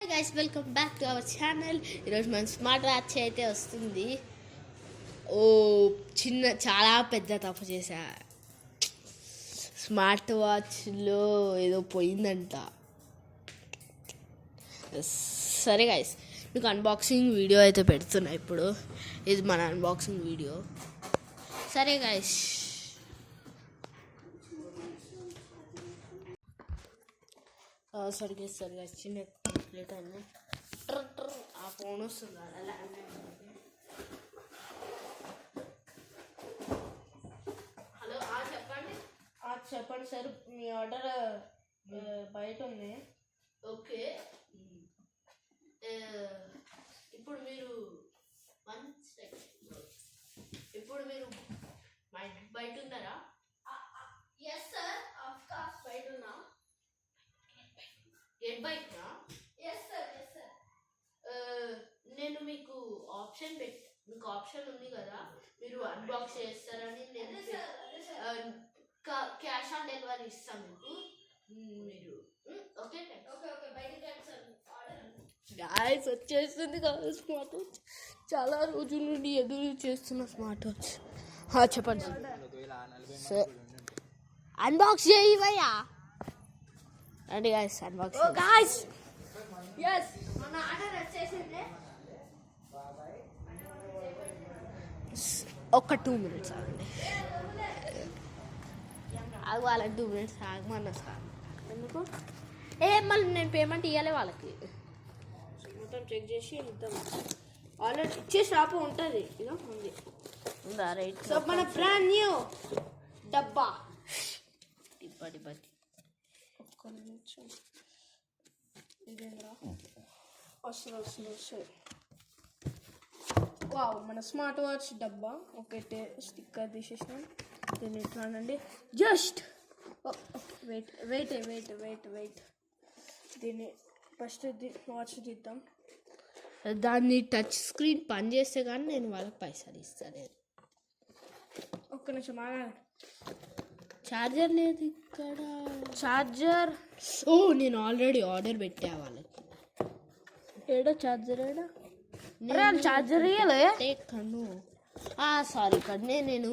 Hi guys, welcome back to our channel. ఈరోజు మన smart watch అయితే వస్తుంది. ఓ చాలా పెద్ద తప్పు చేశా. స్మార్ట్ వాచ్లో ఏదో పోయిందంట. సరే గైస్, మీకు అన్బాక్సింగ్ వీడియో అయితే పెడుతున్నా. ఇప్పుడు ఇది మన అన్బాక్సింగ్ వీడియో. సరే గైస్, సరిగ్గా చిన్న కంప్లీట్ అయింది. ఆ ఫోన్ వస్తుంది. హలో, చెప్పండి సార్, మీ ఆర్డర్ బయట ఉంది. ఓకే, ఇప్పుడు మీరు మా ఇంటికి బయట ఉన్నారా? ఎస్ సార్, ఆఫ్ కోర్స్ బయట ఉన్నా. ఎట్ బైక్నా? Yes sir. నేను మీకు ఆప్షన్ ఉంది కదా, మీరు అన్బాక్స్ చేస్తారని నేను క్యాష్ ఆన్ డెలివరీ ఇస్తాను మీకు. మీరు ఓకే గాయ్స్, వచ్చేస్తుంది కదా స్మార్ట్ వాచ్. చాలా రోజుల నుండి ఎదురు చేస్తున్న స్మార్ట్ వాచ్. చెప్పండి సార్, అన్బాక్స్ చేయవయ్యా. రండి గాయ్స్, అన్బాక్స్. గాయ్స్, yes, మన ఆర్డర్ వచ్చేసింది. ఒక 2 minutes ఆగండి. వాళ్ళకి 2 minutes ఆగమన్నా సార్. ఎందుకు? మళ్ళీ నేను పేమెంట్ ఇవ్వాలి వాళ్ళకి. మొత్తం చెక్ చేసి ఇద్దాం. ఆల్రెడీ ఇచ్చే షాపు ఉంటుంది. ఇదో ఉంది, ఉందా? రైట్. సో మన బ్రాండ్ న్యూ డబ్బా. ఒక్క నిమిషం. ఇదేంద్రా, వస్తుంది. వావ్, మన స్మార్ట్ వాచ్ డబ్బా. ఒకటే స్టిక్కర్ తీసేసినాం. దీన్ని ఇట్లానండి. Just wait. దీన్ని ఫస్ట్ వాచ్ తీద్దాం. దాన్ని టచ్ స్క్రీన్ పని చేస్తే కానీ నేను వాళ్ళకి పైసలు ఇస్తాను. ఒక్క నిమిషం ఆగండి. ఛార్జర్ లేదు ఇక్కడ. ఛార్జర్ నేను ఆల్రెడీ ఆర్డర్ పెట్టా వాళ్ళకి. ఏడో ఛార్జర్ ఛార్జర్ కను సారీ, ఇక్కడనే నేను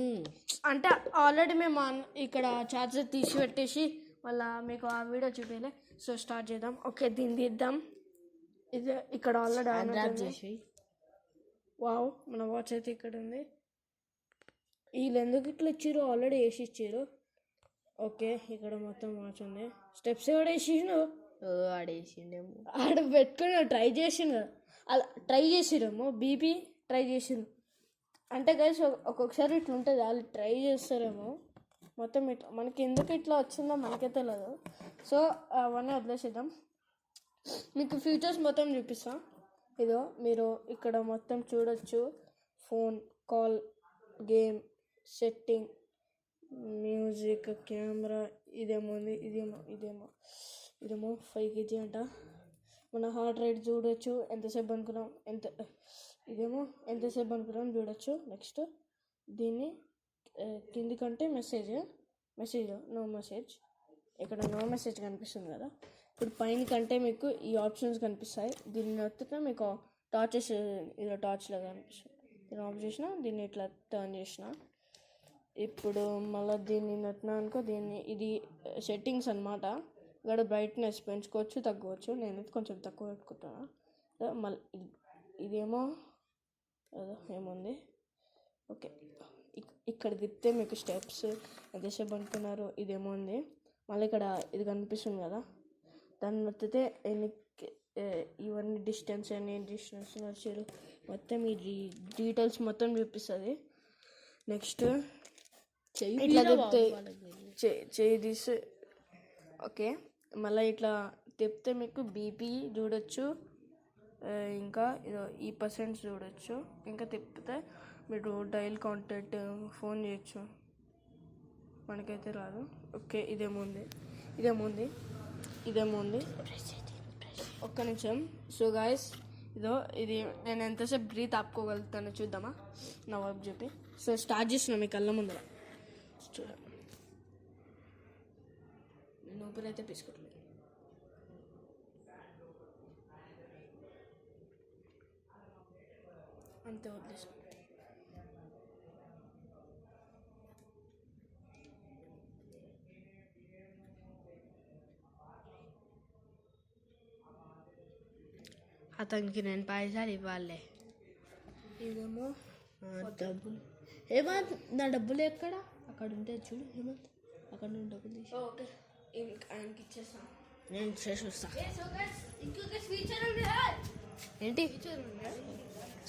అంటే ఆల్రెడీ మేము ఇక్కడ ఛార్జర్ తీసి పెట్టేసి మళ్ళీ మీకు ఆ వీడియో చూపించలే. సో స్టార్ట్ చేద్దాం. ఓకే, దీన్ని తీద్దాం. ఇది ఇక్కడ ఆల్రెడీ ఆన్ చేసి. వావ్, మన వాచ్ అయితే ఇక్కడ ఉంది. వీళ్ళు ఎందుకు ఇట్లా ఇచ్చారు? ఆల్రెడీ వేసి ఇచ్చారు. ఓకే, ఇక్కడ మొత్తం వాచ్ ఉంది. స్టెప్స్ కూడా వేసిండు. ఆడేసిండేమో, ఆడ పెట్టుకుని ట్రై చేసిండు. అలా ట్రై చేసిరేమో, బీపీ ట్రై చేసిండు. అంటే గైస్, ఒక్కొక్కసారి ఇట్లా ఉంటుంది. వాళ్ళు ట్రై చేస్తారేమో. మొత్తం ఇట్లా మనకి ఎందుకు ఇట్లా వచ్చిందో మనకే తెలియదు. సో అవన్నీ వదిలేసేద్దాం. మీకు ఫీచర్స్ మొత్తం చూపిస్తా. ఇదో మీరు ఇక్కడ మొత్తం చూడొచ్చు. Phone call, game, setting, music, camera. ఇదేమో 5 kg అంట. మన హార్ట్ రేట్ చూడొచ్చు, ఎంతసేపు అనుకున్నాం చూడొచ్చు. నెక్స్ట్ దీన్ని కిందికంటే మెసేజ్ నో మెసేజ్. ఇక్కడ నో మెసేజ్ కనిపిస్తుంది కదా. ఇప్పుడు పైన కంటే మీకు ఈ ఆప్షన్స్ కనిపిస్తాయి. దీన్ని నొత్తితే మీకు టార్చెస్, ఇలా టార్చ్ లాగా కనిపిస్తుంది. దీన్ని ఆఫ్ చేసిన, దీన్ని ఇట్లా టర్న్ చేసిన. ఇప్పుడు మళ్ళీ దీన్ని నొత్తినా అనుకో, ఇది సెట్టింగ్స్ అనమాట. ఇక్కడ బ్రైట్నెస్ పెంచుకోవచ్చు, తగ్గుకోవచ్చు. నేను కొంచెం తక్కువ పెట్టుకుంటాను. మళ్ళీ ఇదేమో ఏముంది. ఓకే, ఇక్కడ తిప్పితే మీకు స్టెప్స్ ఎంతసేపు అనుకున్నారు ఇదేమో ఉంది. మళ్ళీ ఇక్కడ ఇది కనిపిస్తుంది కదా, దాన్ని నొత్తితే ఇవన్నీ డిస్టెన్స్ వచ్చారు మొత్తం ఈ డీటెయిల్స్ మొత్తం చూపిస్తుంది. నెక్స్ట్ ఇట్లా తిప్పితే చెయ్యి తీసి. ఓకే, మళ్ళీ ఇట్లా తిప్పితే మీకు బీపీ చూడొచ్చు, ఇంకా ఈ పర్సెంట్స్ చూడొచ్చు. ఇంకా తిప్పితే మీరు డైల్ కాంటాక్ట్ ఫోన్ చేయొచ్చు. మనకైతే రాదు. ఓకే, ఇదేముంది. ఒక్క నిమిషం. సో గాయస్, ఇది నేను ఎంతసేపు బ్రీత్ ఆపుకోగలుగుతానో చూద్దామా నా వర్క్ చెప్పి. సో స్టార్ట్ చేస్తున్నా మీ కళ్ళ ముందర. చూడండి, ఊపిరి అయితే పీసుకోవట్లేదు. అంతే వదిలేసాం. అతనికి నేను పైసలు ఇవ్వాలి. ఇదేమో డబ్బులు. హేమంత్ నా డబ్బులు ఎక్కడ? అక్కడ ఉంటే చూడు హేమంత్, అక్కడ నుండి డబ్బులు తీసి. ఓకే ఆయనకి ఇచ్చేస్తాను. నేను ఇచ్చేసి వస్తా. ఏంటి?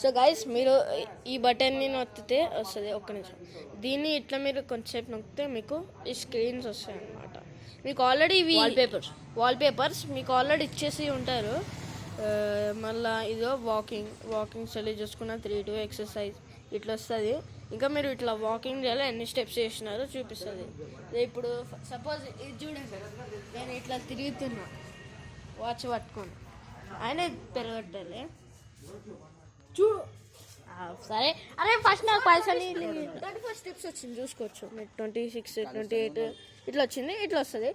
సో గైస్ మీరు ఈ బటన్ని నొక్కితే వస్తుంది. ఒక్క నిమిషం. దీన్ని ఇట్లా మీరు కొంచెంసేపు నొక్కితే మీకు ఈ స్క్రీన్స్ వస్తాయి అన్నమాట. మీకు ఆల్రెడీ ఇవి వాల్పేపర్స్ మీకు ఆల్రెడీ ఇచ్చేసి ఉంటారు. మళ్ళీ ఇదో వాకింగ్ స్టైల్ చూసుకున్న 3-2 ఎక్సర్సైజ్ ఇట్లా వస్తుంది. ఇంకా మీరు ఇట్లా వాకింగ్ చేయాలి, ఎన్ని స్టెప్స్ చేసినారో చూపిస్తుంది. ఇప్పుడు సపోజ్ ఇది చూడండి, నేను ఇట్లా తిరుగుతున్నా వాచ్ పట్టుకొని, ఆయన పెరగట్టాలి చూడు. సరే అరే ఫస్ట్ నాకు పైసలు 24 స్టెప్స్ వచ్చింది చూసుకోవచ్చు మీరు. 26, 28 ఇట్లా వచ్చింది. ఇట్లా వస్తుంది.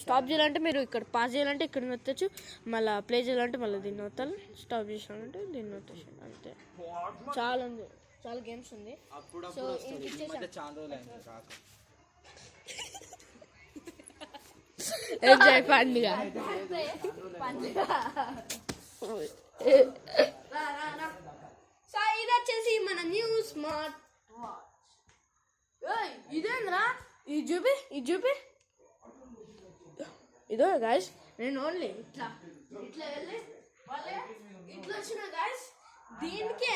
స్టాప్ చేయాలంటే మీరు ఇక్కడ, పాస్ చేయాలంటే ఇక్కడ నొత్తచ్చు, మళ్ళీ ప్లే చేయాలంటే మళ్ళీ దీన్ని నొత్తాలి, స్టాప్ చేసాలంటే దీన్ని నొత్తచ్చు. అంతే. చాలా ఉంది, చాలా గేమ్స్ ఉంది. సో ఎంజాయ్ పండుగ. సో ఇది వచ్చేసి మన న్యూ స్మార్ట్ వాచ్. ఇదేంద్రా? ఇది చూపి ఇదో గాయస్. నేను ఓన్లీ ఇట్లా వెళ్ళి ఇట్లా వచ్చిన గాయస్, దీనికే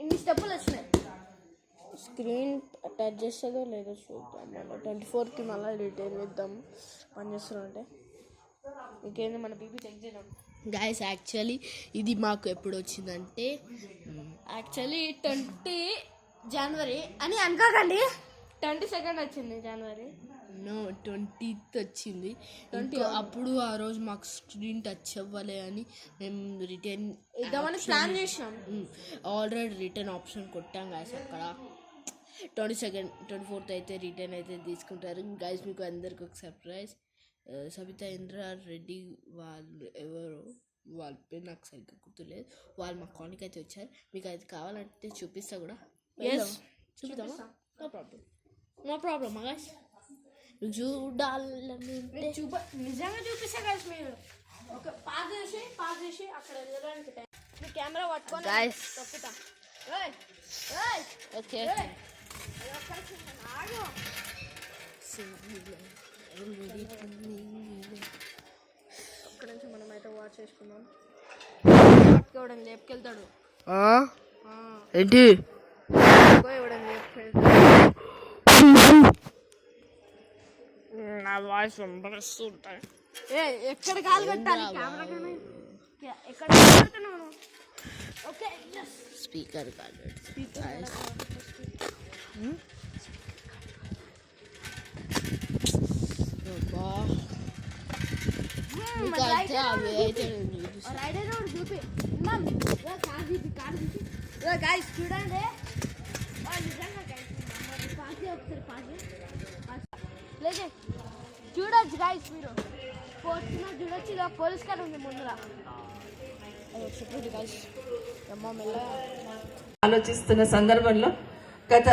ఇన్ని స్టెప్పులు వచ్చినాయి. స్క్రీన్ టచ్ చేస్తుందో లేదో చూద్దాం. మళ్ళీ 24కి మళ్ళీ రిటైల్ ఇద్దాం పని చేస్తున్నామంటే. ఇంకేంది మన బీపీ చెక్ చేయడం గాయస్. యాక్చువల్లీ ఇది మాకు ఎప్పుడు వచ్చిందంటే యాక్చువల్లీ 20 జనవరి అని అనుకోకండి, 22 వచ్చింది జనవరి. 20th వచ్చింది. అప్పుడు ఆ రోజు మాకు స్క్రీన్ టచ్ అవ్వాలి అని మేము రిటర్న్ ఇద్దామని ప్లాన్ చేసాం. ఆల్రెడీ రిటర్న్ ఆప్షన్ కొట్టాం గాయస్. అక్కడ 22nd 24th అయితే రిటర్న్ అయితే తీసుకుంటారు గాయస్. మీకు అందరికి ఒక సర్ప్రైజ్. సబితా ఇంద్ర రెడ్డి వాళ్ళు ఎవరు, వాళ్ళ పేరు నాకు సరిగ్గా గుర్తులేదు. వాళ్ళు మా కాలనీకి అయితే వచ్చారు. మీకు అది కావాలంటే చూపిస్తా కూడా. చూపిస్తామా? No problem guys. చూడాలంటే నిజంగా చూపిస్తా గాయస్. మీరు ఒక పాజ్ చేసి అక్కడ వెళ్ళడానికి టైం మీ కెమెరా పట్టుకొని తప్పుతా. ఇక్కడ నుంచి మనం అయితే వాచ్ చేసుకుందాం. పట్టుకోవడం లేపుకెళ్తాడు. ఏంటి ఇవ్వడం లేపుకెళ్తాడు. నా వాయిస్ పంపిస్తుంటాయి. ఎక్కడ కాలు కట్టాలి కెమెరా? ఎక్కడ పెడుతున్నాను? ఓకే స్పీకర్ కాదు, స్పీకర్ చూడండి. చూడొచ్చు గాయస్, మీరు చూడొచ్చు. ఇలా పోలీస్ కార్ ఉంది ముందర. ఆలోచిస్తున్న సందర్భంలో గత